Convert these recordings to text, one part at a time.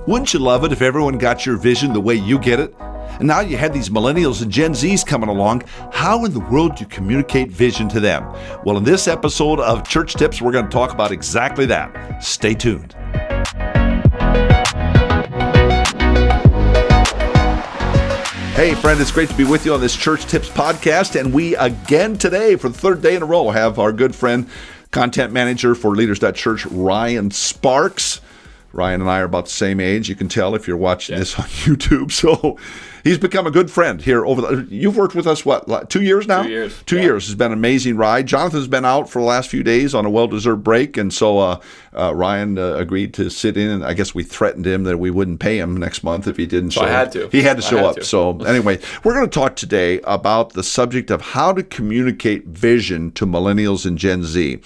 Wouldn't you love it if everyone got your vision the way you get it? And now you have these millennials and Gen Zs coming along. How in the world do you communicate vision to them? Well, in this episode of Church Tips, we're going to talk about exactly that. Stay tuned. Hey, friend, it's great to be with you on this Church Tips podcast. And we again today, for the third day in a row, have our good friend, content manager for Leaders.Church, Ryan Sparks. Ryan and I are about the same age. You can tell if you're watching this on YouTube. So he's become a good friend here you've worked with us, what, 2 years now? 2 years. 2 years. It's been an amazing ride. Jonathan's been out for the last few days on a well-deserved break. And so Ryan agreed to sit in. And I guess we threatened him that we wouldn't pay him next month if he didn't show up. I had to. He had to show up. So anyway, we're going to talk today about the subject of how to communicate vision to millennials and Gen Z.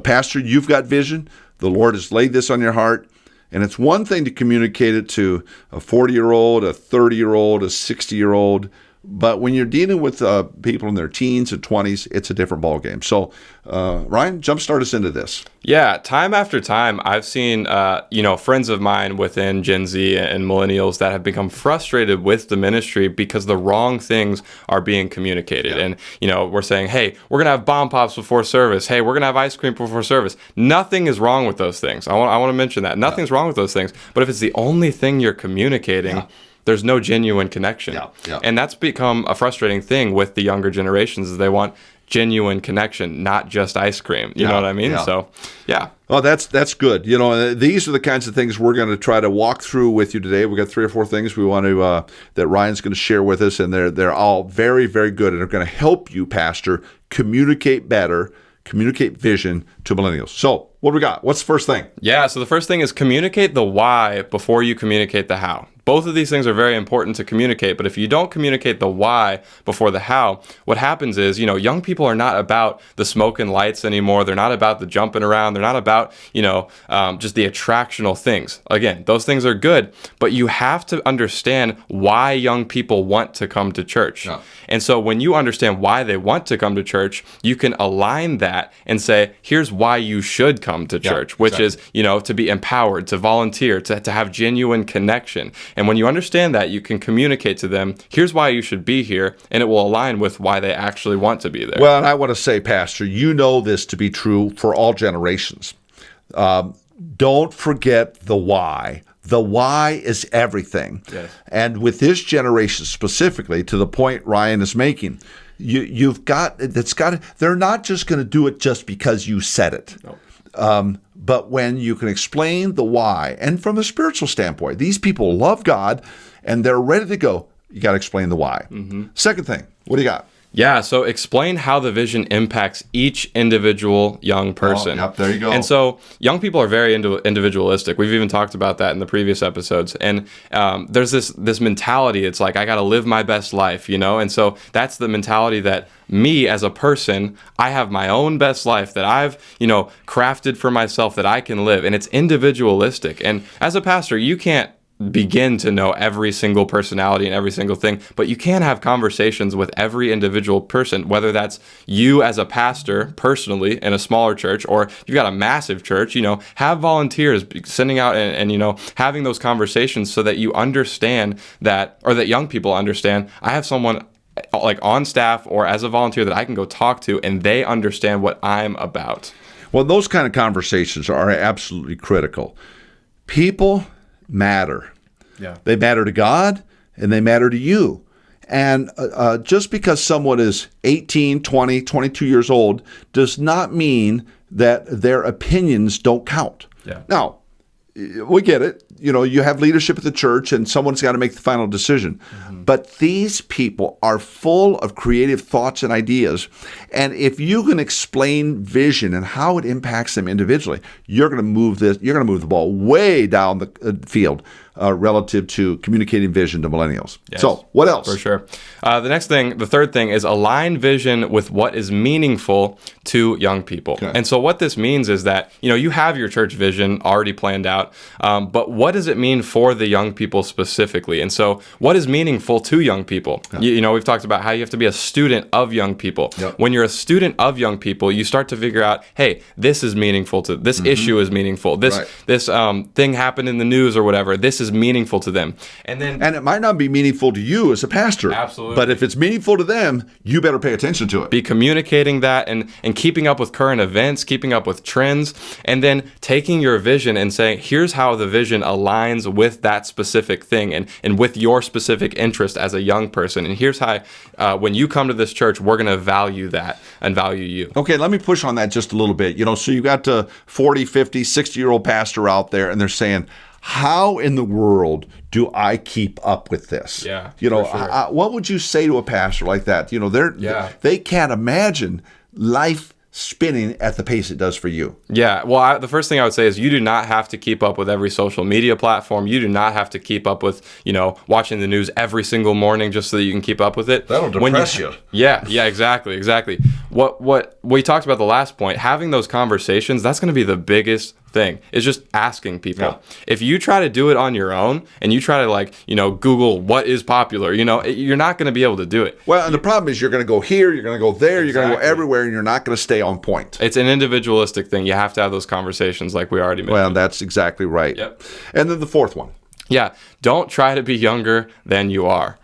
Pastor, you've got vision. The Lord has laid this on your heart. And it's one thing to communicate it to a 40-year-old, a 30-year-old, a 60-year-old, but when you're dealing with people in their teens and 20s, it's a different ballgame. So, Ryan, jumpstart us into this. Yeah, time after time, I've seen, friends of mine within Gen Z and millennials that have become frustrated with the ministry because the wrong things are being communicated. Yeah. And, we're saying, hey, we're going to have bomb pops before service. Hey, we're going to have ice cream before service. Nothing is wrong with those things. I want to mention that. Nothing's wrong with those things. But if it's the only thing you're communicating, there's no genuine connection. Yeah. And that's become a frustrating thing with the younger generations is they want genuine connection, not just ice cream. You know what I mean? Yeah. So, yeah. Oh, that's good. These are the kinds of things we're going to try to walk through with you today. We've got 3 or 4 things we want to that Ryan's going to share with us, and they're all very, very good and are going to help you, Pastor, communicate better, communicate vision to millennials. So, what do we got? What's the first thing? Yeah, so the first thing is communicate the why before you communicate the how. Both of these things are very important to communicate, but if you don't communicate the why before the how, what happens is, young people are not about the smoke and lights anymore. They're not about the jumping around. They're not about, just the attractional things. Again, those things are good, but you have to understand why young people want to come to church. Yeah. And so when you understand why they want to come to church, you can align that and say, here's why you should come to church, which is, to be empowered, to volunteer, to have genuine connection. And when you understand that, you can communicate to them, here's why you should be here, and it will align with why they actually want to be there. Well, and I want to say, Pastor, you know this to be true for all generations. Don't forget the why. The why is everything. Yes. And with this generation specifically, to the point Ryan is making, they're not just going to do it just because you said it. No. But when you can explain the why, and from a spiritual standpoint, these people love God and they're ready to go, you got to explain the why. Mm-hmm. Second thing, what do you got? Yeah, so explain how the vision impacts each individual young person. Oh, yep, there you go. And so young people are very individualistic. We've even talked about that in the previous episodes. And there's this mentality. It's like, I got to live my best life, And so that's the mentality that me as a person, I have my own best life that I've, crafted for myself that I can live. And it's individualistic. And as a pastor, you can't begin to know every single personality and every single thing, but you can have conversations with every individual person, whether that's you as a pastor personally in a smaller church, or you've got a massive church, have volunteers sending out and having those conversations so that you understand that, or that young people understand, I have someone like on staff or as a volunteer that I can go talk to and they understand what I'm about. Well, those kind of conversations are absolutely critical. People matter. Yeah. They matter to God and they matter to you. And just because someone is 18, 20, 22 years old does not mean that their opinions don't count. Yeah. Now, we get it. You have leadership at the church and someone's got to make the final decision. Mm-hmm. But these people are full of creative thoughts and ideas. And if you can explain vision and how it impacts them individually, you're going to move the ball way down the field relative to communicating vision to millennials. Yes. So what else? For sure. The third thing is align vision with what is meaningful to young people. Okay. And so what this means is that, you have your church vision already planned out, but what does it mean for the young people specifically? And so what is meaningful to young people? Yeah. We've talked about how you have to be a student of young people. Yep. When you're a student of young people, you start to figure out, hey, this is meaningful to this issue is meaningful. This thing happened in the news or whatever. This is is meaningful to them. And it might not be meaningful to you as a pastor. Absolutely. But if it's meaningful to them, you better pay attention to it. Be communicating that and keeping up with current events, keeping up with trends, and then taking your vision and saying, here's how the vision aligns with that specific thing and with your specific interest as a young person. And here's how, when you come to this church, we're going to value that and value you. Okay, let me push on that just a little bit. So you got a 40, 50, 60-year-old pastor out there, and they're saying, how in the world do I keep up with this? Yeah, what would you say to a pastor like that? They can't imagine life spinning at the pace it does for you. Yeah, well, the first thing I would say is you do not have to keep up with every social media platform. You do not have to keep up with, watching the news every single morning just so that you can keep up with it. That'll depress you. Yeah, exactly. What we talked about the last point, having those conversations, that's going to be the biggest thing, is just asking people. Yeah. If you try to do it on your own and you try to Google what is popular, you're not going to be able to do it. Well, and the problem is you're going to go here, you're going to go there, you're going to go everywhere, and you're not going to stay on point. It's an individualistic thing. You have to have those conversations like we already mentioned. Well, that's exactly right. Yep. And then the fourth one. Yeah, don't try to be younger than you are.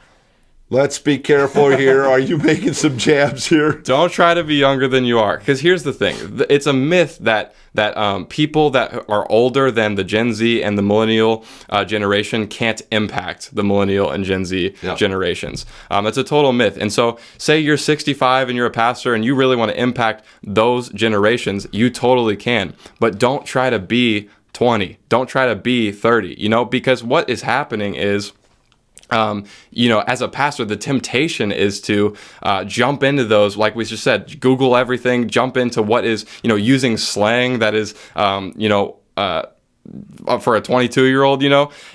Let's be careful here. Are you making some jabs here? Don't try to be younger than you are. Because here's the thing. It's a myth that people that are older than the Gen Z and the millennial generation can't impact the millennial and Gen Z generations. It's a total myth. And so say you're 65 and you're a pastor and you really want to impact those generations, you totally can. But don't try to be 20. Don't try to be 30, because what is happening is, as a pastor, the temptation is to jump into those, like we just said, Google everything, jump into what is, using slang that is, for a 22-year-old,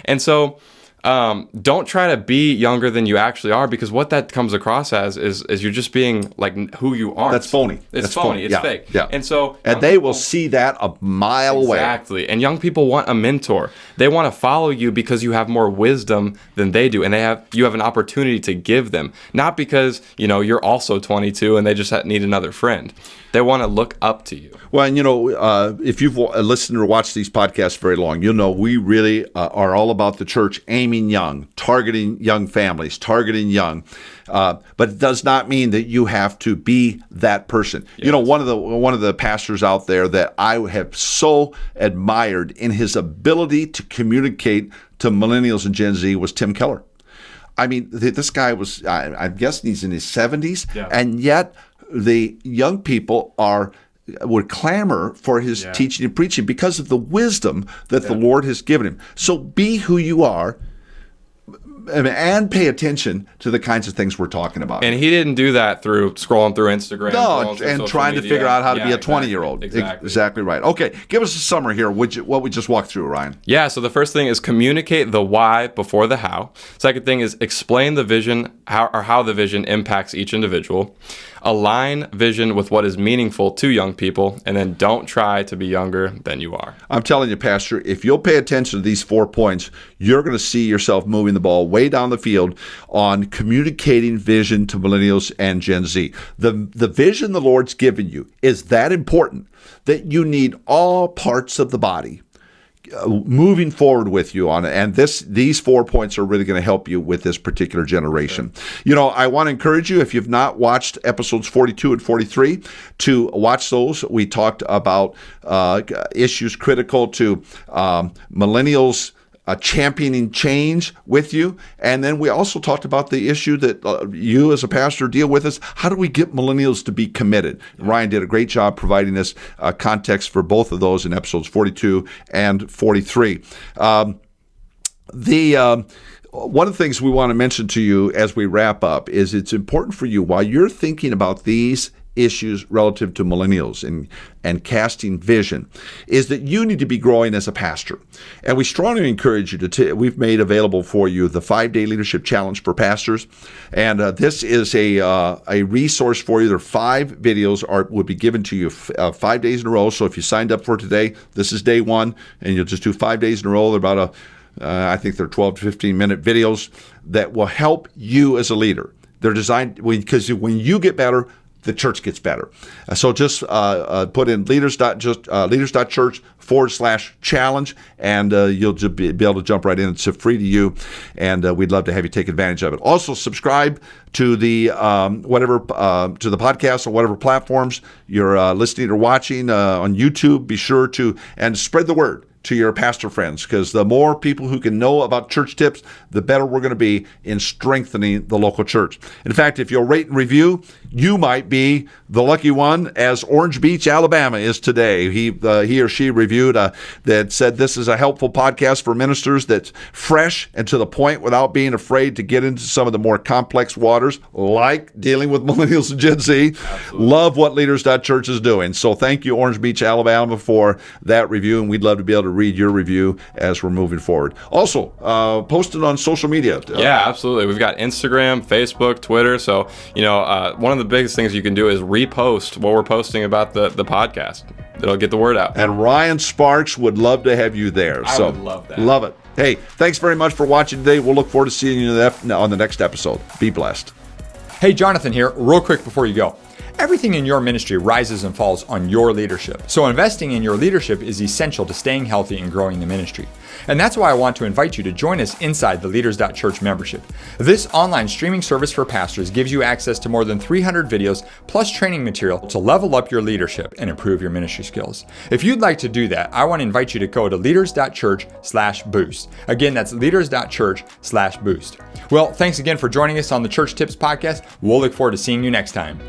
And so don't try to be younger than you actually are, because what that comes across as is you're just being like who you aren't. That's phony. It's phony. It's fake. Yeah. And they will see that a mile away. Exactly. And young people want a mentor. They want to follow you because you have more wisdom than they do, and you have an opportunity to give them, not because you're also 22 and they just need another friend. They want to look up to you. Well, and if you've listened or watched these podcasts very long, you'll know we really are all about the church aiming young, targeting young families, targeting young. But it does not mean that you have to be that person. Yes. One of the pastors out there that I have so admired in his ability to communicate to millennials and Gen Z was Tim Keller. I mean, this guy was, I'm guessing he's in his 70s, and yet the young people would clamor for his teaching and preaching because of the wisdom that the Lord has given him. So be who you are and pay attention to the kinds of things we're talking about. And he didn't do that through scrolling through Instagram. No, and trying to figure out how to be a 20-year-old. Exactly right. Okay, give us a summary here, what we just walked through, Ryan. Yeah, so the first thing is communicate the why before the how. Second thing is explain the vision, how the vision impacts each individual. Align vision with what is meaningful to young people, and then don't try to be younger than you are. I'm telling you, Pastor, if you'll pay attention to these 4 points, you're going to see yourself moving the ball way down the field on communicating vision to millennials and Gen Z. The vision the Lord's given you is that important that you need all parts of the body moving forward with you on it. And these 4 points are really going to help you with this particular generation. Sure. I want to encourage you, if you've not watched episodes 42 and 43, to watch those. We talked about issues critical to millennials championing change with you. And then we also talked about the issue that you as a pastor deal with is how do we get millennials to be committed? Ryan did a great job providing us context for both of those in episodes 42 and 43. One of the things we want to mention to you as we wrap up is it's important for you while you're thinking about these issues relative to millennials and casting vision is that you need to be growing as a pastor. And we strongly encourage you we've made available for you the 5-day leadership challenge for pastors. And this is a resource for you. There are 5 videos will be given to you 5 days in a row. So if you signed up for today, this is day 1, and you'll just do 5 days in a row. They're about I think they're 12 to 15 minute videos that will help you as a leader. They're designed because when you get better, the church gets better. So just put in leaders.church/challenge, and you'll just be able to jump right in. It's free to you, and we'd love to have you take advantage of it. Also, subscribe to the to the podcast on whatever platforms you're listening or watching on YouTube. Be sure to and spread the word to your pastor friends, because the more people who can know about church tips, the better we're going to be in strengthening the local church. In fact, if you'll rate and review, you might be the lucky one, as Orange Beach, Alabama is today. He or she reviewed that said this is a helpful podcast for ministers that's fresh and to the point without being afraid to get into some of the more complex waters, like dealing with millennials and Gen Z. Absolutely. Love what Leaders.Church is doing. So thank you, Orange Beach, Alabama, for that review, and we'd love to be able to read your review as we're moving forward. Also, post it on social media. Yeah, absolutely. We've got Instagram, Facebook, Twitter. So, one of the biggest things you can do is repost what we're posting about the podcast. It'll get the word out. And Ryan Sparks would love to have you there. I would love that. Love it. Hey, thanks very much for watching today. We'll look forward to seeing you on the next episode. Be blessed. Hey, Jonathan here. Real quick before you go. Everything in your ministry rises and falls on your leadership. So investing in your leadership is essential to staying healthy and growing the ministry. And that's why I want to invite you to join us inside the Leaders.Church membership. This online streaming service for pastors gives you access to more than 300 videos plus training material to level up your leadership and improve your ministry skills. If you'd like to do that, I want to invite you to go to Leaders.Church/boost. Again, that's Leaders.Church/boost. Well, thanks again for joining us on the Church Tips Podcast. We'll look forward to seeing you next time.